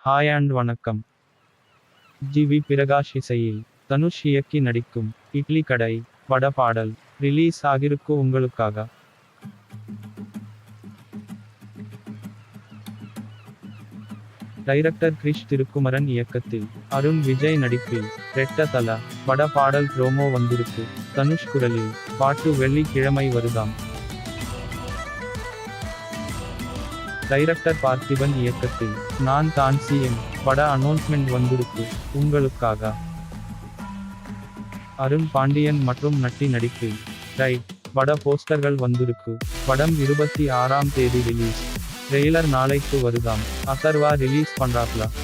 Hi and வணக்கம். GV. Prakash இசையில் தனுஷ் இயக்கி நடிக்கும் இட்லி கடை பட பாடல் ரிலீஸ் ஆகிருக்கு உங்களுக்காக. டைரக்டர் கிரிஷ் திருக்குமரன் இயக்கத்தில் அருண் விஜய் நடிப்பில் ரெட்ட தல பட பாடல் ப்ரோமோ வந்திருக்கு. தனுஷ் குரலில் பாட்டு வெள்ளிக்கிழமை வருதாம். டைரக்டர் பார்த்திபன் இயக்கத்தில் நான் தான் சிஎம் பட அனௌன்ஸ்மெண்ட் வந்திருக்கு உங்களுக்காக. அருண் பாண்டியன் மற்றும் நட்டி நடிப்பில் ரைட் பட போஸ்டர்கள் வந்திருக்கு. படம் 26ஆம் தேதி ரிலீஸ். ட்ரெய்லர் நாளைக்கு வருதாம். அதர்வா ரிலீஸ் பண்றாப்ல.